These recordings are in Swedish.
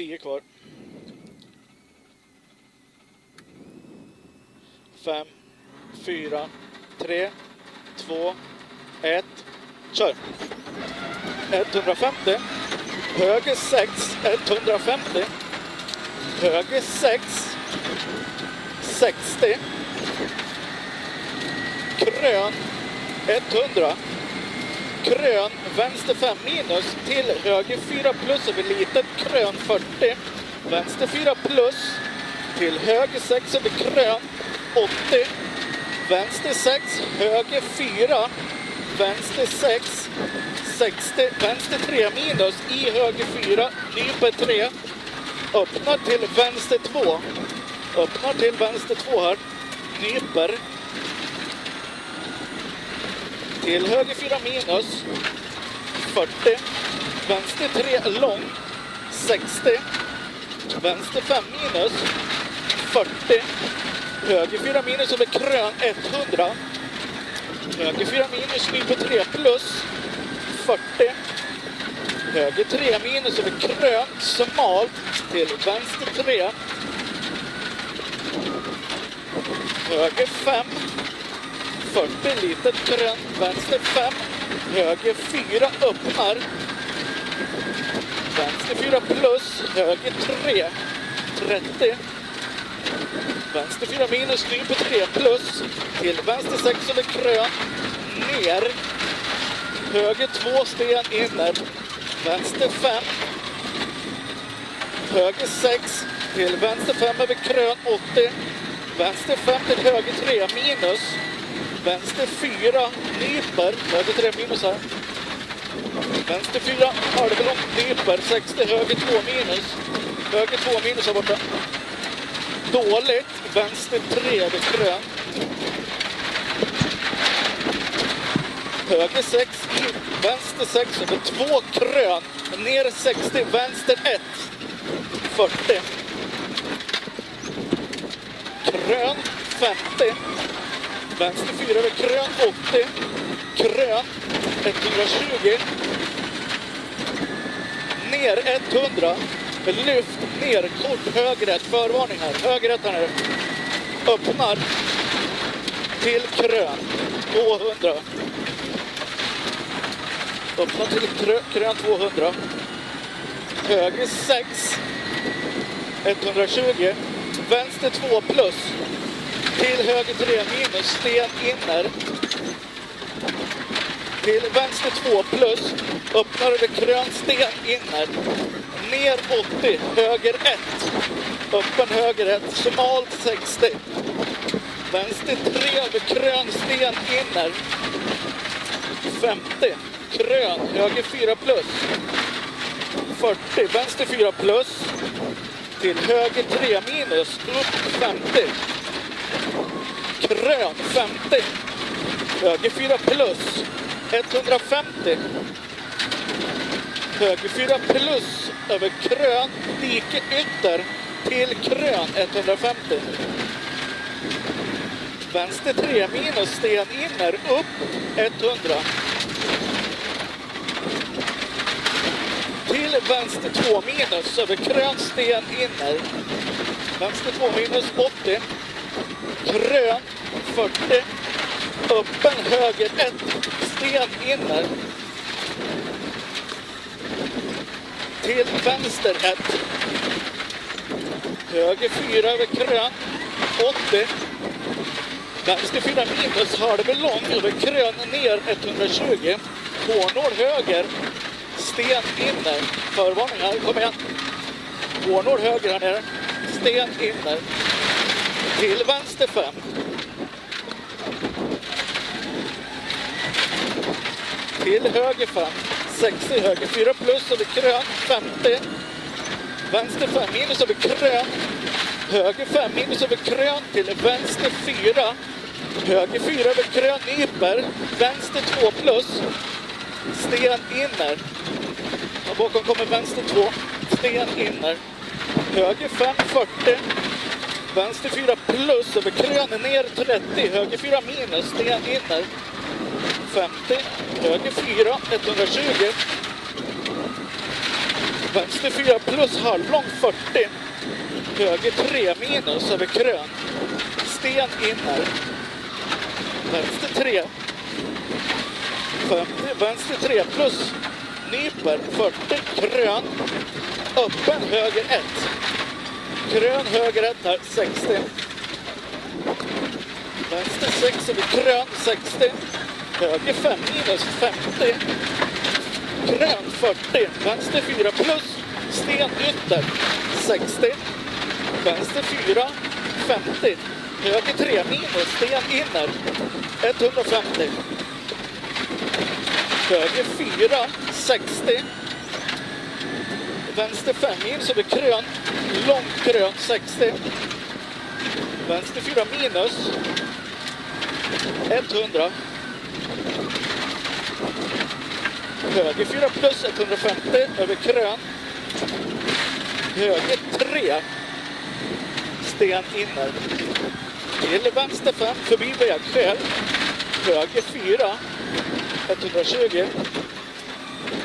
10 kvar. 5, 4, 3, 2, 1. Kör. 150. Höger 6, 150. Höger 6, 60. Krön 100. Krön vänster 5 minus till höger 4 plus över litet krön 40. Vänster 4 plus till höger 6 över krön 80. Vänster 6, höger 4. Vänster 6, 60. Vänster 3 minus i höger 4. Nyper 3. Öppnar till vänster 2. Öppnar till vänster 2 här. Nyper. Till höger 4 minus. 40. Vänster 3 lång. 60. Vänster 5 minus. 40. Höger 4 minus över krön 100. Höger 4 minus nyper 3 plus. 40. Höger 3 minus över krön smalt till vänster 3. Höger 5. 40 litet krön, vänster 5, höger 4 öppnar. Vänster 4 plus, höger 3, 30. Vänster 4 minus, nyper 3 plus, till vänster 6 över krön, ner. Höger 2 sten inner, vänster 5. Höger 6, till vänster 5 över krön 80. Vänster 5 till höger 3 minus. Vänster 4 nyper, höger 3 minus här. Vänster 4 halvlångt nyper, 60, höger 2 minus. Höger 2 minus här borta. Dåligt, vänster 3 över krön. Höger 6, vänster 6 över 2 krön. Ner 60, vänster 1. 40. Krön 50. Vänster 4 över krön 80. Krön 120. Ner 100. Lyft ner kort höger 1. Förvarning här. Höger 1 här nere. Öppnar. Till krön 200. Öppnar till krön 200. Höger 6. 120. Vänster 2 plus. Till höger 3 minus, sten inner. Till vänster 2 plus, öppnar över krön, sten inner. Ner 80, höger 1. Öppen höger 1, smalt 60. Vänster 3 över krön, sten inner. 50, krön, höger 4 plus. 40, vänster 4 plus. Till höger 3 minus, upp 50. Krön 50. Höger 4 plus. 150. Höger 4 plus över krön. Dike ytter till krön 150. Vänster 3 minus sten inner upp 100. Till vänster 2 minus över krön sten inner. Vänster 2 minus 80. Krön 40. Öppen höger 1. Sten inner. Till vänster 1. Höger 4 över krön 80. Vänster 4 minus halv lång över krön ner 120. Hårnål höger. Sten inner. Förvarning här. Kom igen. Hårnål höger här nere. Sten inner. Till vänster 5. Till höger 5. 60 höger 4 plus över krön 50. Vänster 5 minus över krön. Höger 5 minus över krön till vänster 4. Höger 4 över krön nyper. Vänster 2 plus. Sten inner. Och bakom kommer vänster 2. Sten inner. Höger 5 40. Vänster 4 plus över krön ner 30. Höger 4 minus. Sten inner. 50. Höger 4 120. Vänster 4 plus halvlång 40. Höger 3 minus över krön. Sten inner. Vänster 3. 50. Vänster 3 plus nyper 40. Krön. Öppen höger 1. Krön höger 1 här 60. Vänster 6 över krön 60. Höger 5 minus 50. Krön 40. Vänster 4 plus sten ytter 60. Vänster 4 50. Höger 3 minus sten inner 150. Höger 4 60. Vänster 5 minus över krön. Långt krön 60. Vänster 4 minus 100. Höger 4 plus 150 över krön. Höger 3. Sten inner. Till vänster 5 förbi vägskäl. Höger 4. 120.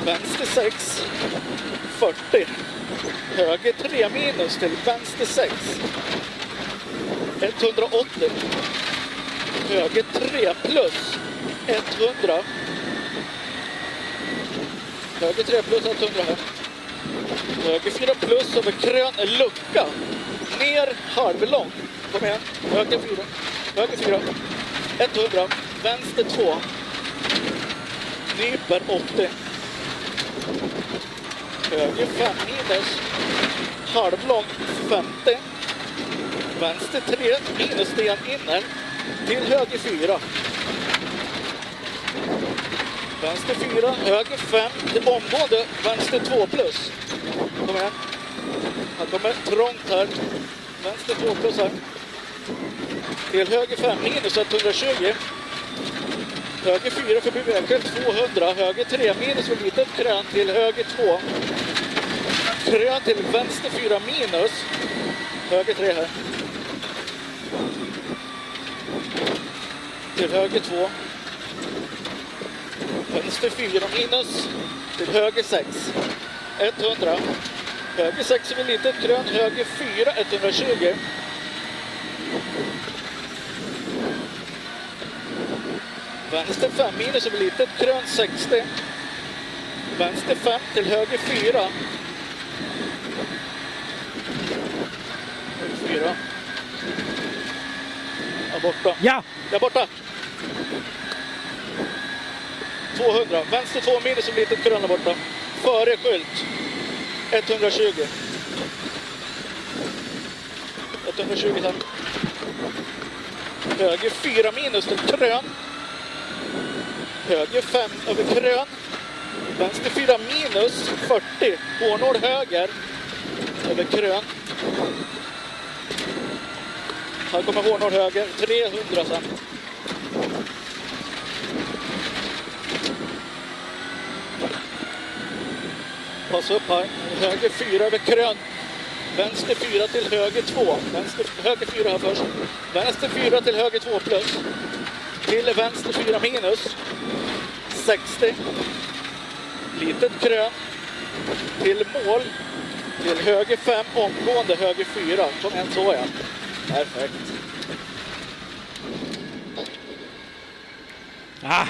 Vänster 6. 40. Höger 3 minus till vänster 6. 180. Höger 3 plus 100. Höger 3 plus 100 här. Höger 4 plus över krön lucka. Ner halvlång. Kom igen. Höger 4. Höger 4. 100. Vänster 2. Nyper 80. Höger 5 minus. Halvlång 50. Vänster 3 minus sten inner. Till höger 4. Vänster 4, höger 5, till omgående, vänster 2 plus. Kom igen. Han kommer trångt här. Vänster 2 plus här. Till höger 5 minus 120. Höger 4 förbi vägskäl 200. Höger 3 minus för litet krön till höger 2. Krön till vänster 4 minus. Höger 3 här. Till höger 2. Vänster 4 minus. Till höger 6. 100. Höger 6 är litet krön. Höger 4 120. Vänster 5 minus över litet krön 60. Vänster 5 till höger 4. Höger 4. Ja, borta. Ja! Ja, borta. 200. Vänster 2 minus över litet krön borta. Före skylt. 120. 120 sen. Höger 4 minus till krön. Höger 5 över krön. Vänster 4 minus 40. Hårnål höger. Över krön. Här kommer hårnål höger. 300 sen. Pass upp här. Höger 4 över krön. Vänster 4 till höger 2. Höger 4 här först. Vänster 4 till höger 2 plus. Till vänster 4 minus. 60. Litet krön. Till mål. Till höger 5 omgående höger 4. Kom en så ja. Perfekt. Ah!